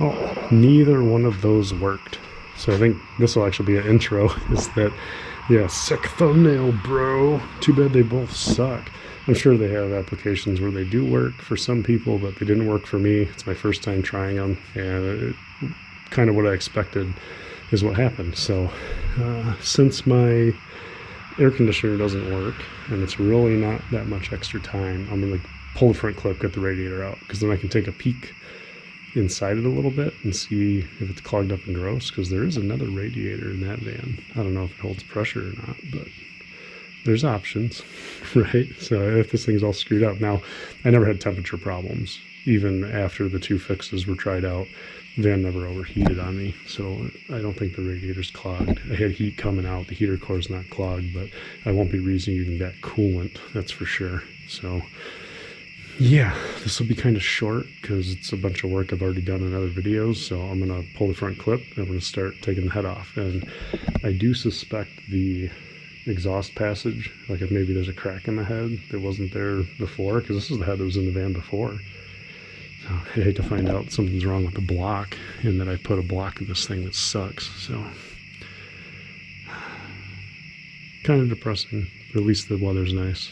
Well, neither one of those worked. So I think this will actually be an intro, is that, yeah, sick thumbnail, bro. Too bad they both suck. I'm sure they have applications where they do work for some people, but they didn't work for me. It's my first time trying them, and kind of what I expected is what happened. So since my air conditioner doesn't work, and it's really not that much extra time, I'm gonna pull the front clip, get the radiator out, because then I can take a peek inside it a little bit and see if it's clogged up and gross, because there is another radiator in that van. I don't know if it holds pressure or not, but there's options, right? So if this thing's all screwed up. Now, I never had temperature problems. Even after the two fixes were tried out, the van never overheated on me, so I don't think the radiator's clogged. I had heat coming out. The heater core's not clogged, but I won't be reusing that coolant, that's for sure. So yeah, this will be kind of short because it's a bunch of work I've already done in other videos. So I'm going to pull the front clip and I'm going to start taking the head off. And I do suspect the exhaust passage, like if maybe there's a crack in the head that wasn't there before, because this is the head that was in the van before. So I hate to find out something's wrong with the block and that I put a block in this thing that sucks. So kind of depressing, but at least the weather's nice.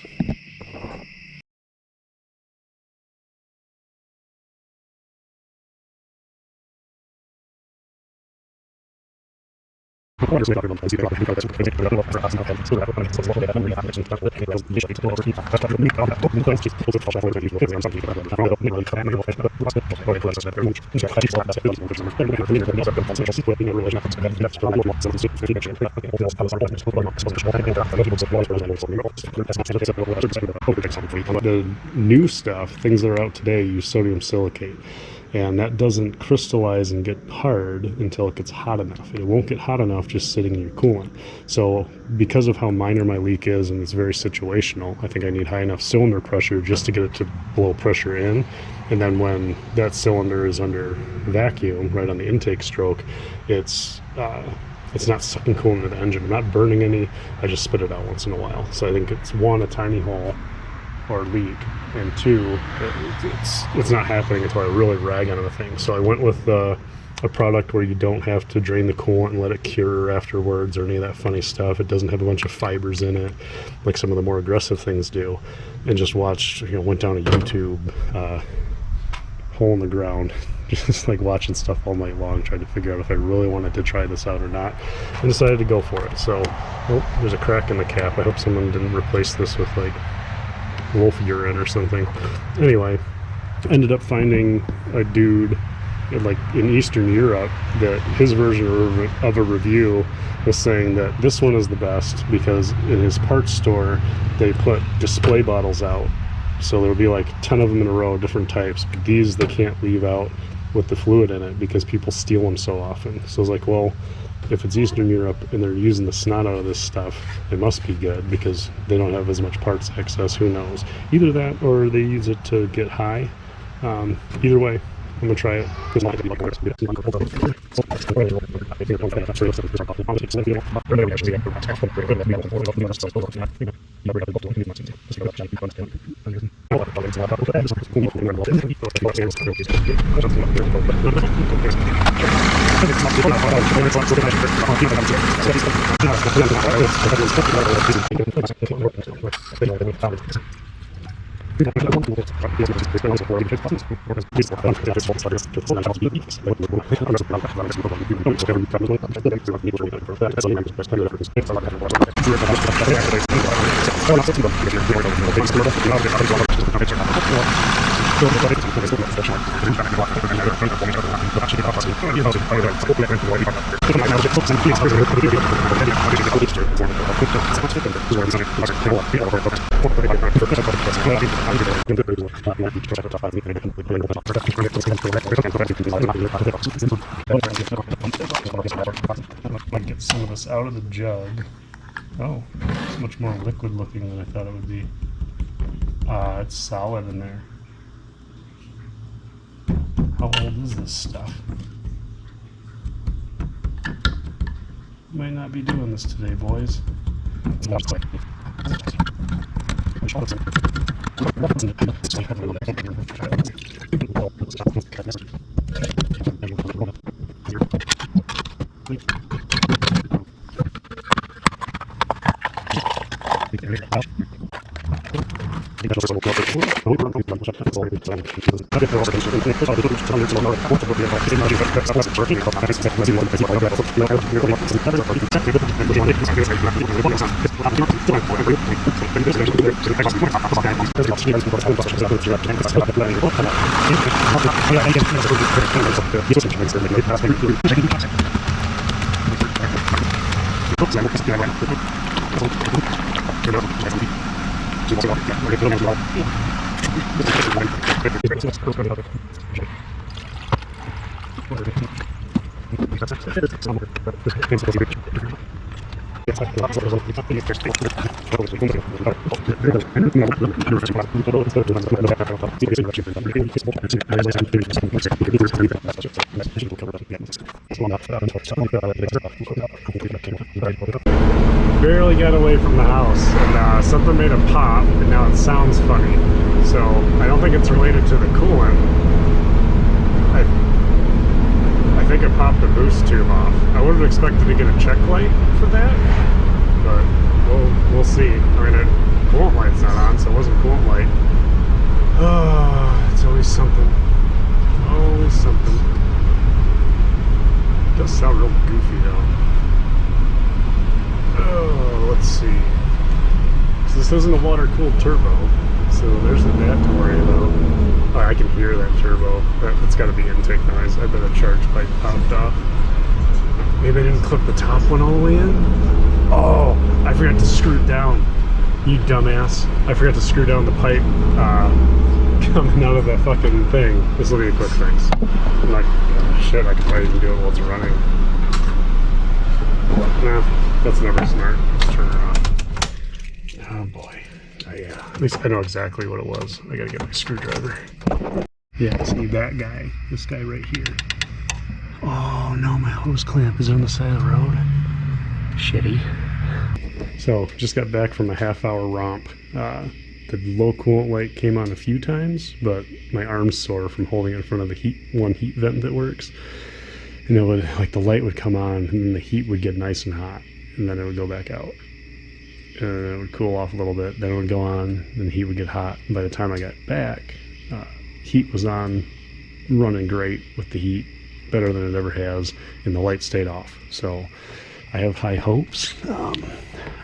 The new stuff, things that are out today, use sodium silicate. And that doesn't crystallize and get hard until it gets hot enough. It won't get hot enough just sitting in your coolant. So because of how minor my leak is, and it's very situational, I think I need high enough cylinder pressure just to get it to blow pressure in. And then when that cylinder is under vacuum, right on the intake stroke, it's not sucking coolant into the engine. I'm not burning any, I just spit it out once in a while. So I think it's one, a tiny hole or leak, and two, it's not happening until I really rag on the thing. So I went with a product where you don't have to drain the coolant and let it cure afterwards or any of that funny stuff. It doesn't have a bunch of fibers in it like some of the more aggressive things do. And just watched, went down a YouTube hole in the ground, just like watching stuff all night long, trying to figure out if I really wanted to try this out or not, and decided to go for it. So, oh, there's a crack in the cap. I hope someone didn't replace this with like wolf urine or something. Anyway, ended up finding a dude like in Eastern Europe that his version of a review was saying that this one is the best because in his parts store they put display bottles out, so there would be like 10 of them in a row, different types, but these they can't leave out with the fluid in it because people steal them so often. So I was like, well, if it's Eastern Europe and they're using the snot out of this stuff, it must be good because they don't have as much parts excess. Who knows? Either that or they use it to get high. Either way, I'm gonna try it. Might get some of this out of the jug. Oh, it's much more liquid looking than I thought it would be. It's solid in there. How old is this stuff? Might not be doing this today, boys. Barely got away from the house, and something made a pop, and now it sounds funny. So I don't think it's related to the coolant. I think it popped the boost tube off. I would have expected to get a check light for that, but we'll see. I mean, coolant light's not on, so it wasn't coolant light. Oh, it's always something. Always something. It does sound real goofy though. Oh, let's see. So this isn't a water-cooled turbo, so there's that to worry about. Oh, I can hear that turbo. That's got to be intake noise. I bet a charge pipe popped off. Maybe I didn't clip the top one all the way in. Oh, I forgot to screw it down. You dumbass. I forgot to screw down the pipe coming out of that fucking thing. This will be a quick fix. I'm not, shit, I could probably even do it while it's running. Nah, that's never smart. Let's turn her off. Oh boy. At least I know exactly what it was. I gotta get my screwdriver. Yeah, see that guy. This guy right here. Oh no, my hose clamp is on the side of the road. Shitty. So, just got back from a half-hour romp. The low coolant light came on a few times, but my arm's sore from holding it in front of the one heat vent that works. And it would, like, the light would come on, and then the heat would get nice and hot, and then it would go back out. And it would cool off a little bit, then it would go on, then the heat would get hot. And by the time I got back, heat was on, running great with the heat, better than it ever has, and the light stayed off. So I have high hopes. I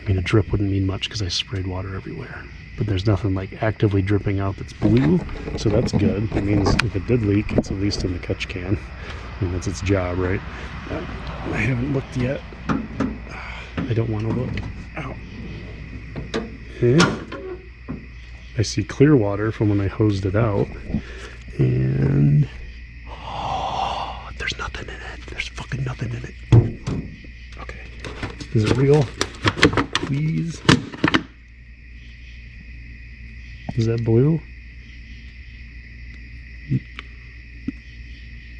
mean, a drip wouldn't mean much because I sprayed water everywhere. But there's nothing like actively dripping out that's blue, so that's good. It means if it did leak, it's at least in the catch can. I mean, that's its job, right? I haven't looked yet. I don't want to look. Ow. I see clear water from when I hosed it out. And oh, there's nothing in it. There's fucking nothing in it. Okay. Is it real? Please. Is that blue?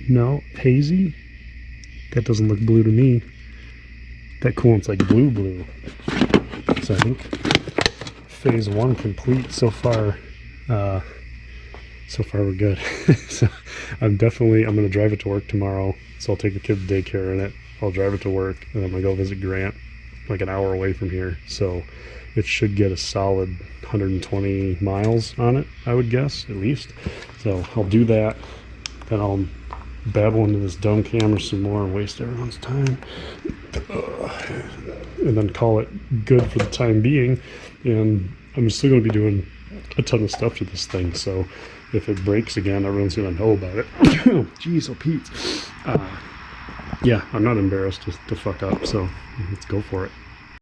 No, hazy? That doesn't look blue to me. That coolant's like blue. So I think phase one complete so far. So far we're good. So I'm gonna drive it to work tomorrow. So I'll take the kid to daycare in it. I'll drive it to work, and I'm gonna go visit Grant, like an hour away from here. So it should get a solid 120 miles on it, I would guess, at least. So I'll do that. Then I'll babble into this dumb camera some more and waste everyone's time. And then call it good for the time being. And I'm still going to be doing a ton of stuff to this thing. So if it breaks again, everyone's going to know about it. Jeez, oh Pete. Yeah, I'm not embarrassed to fuck up. So let's go for it.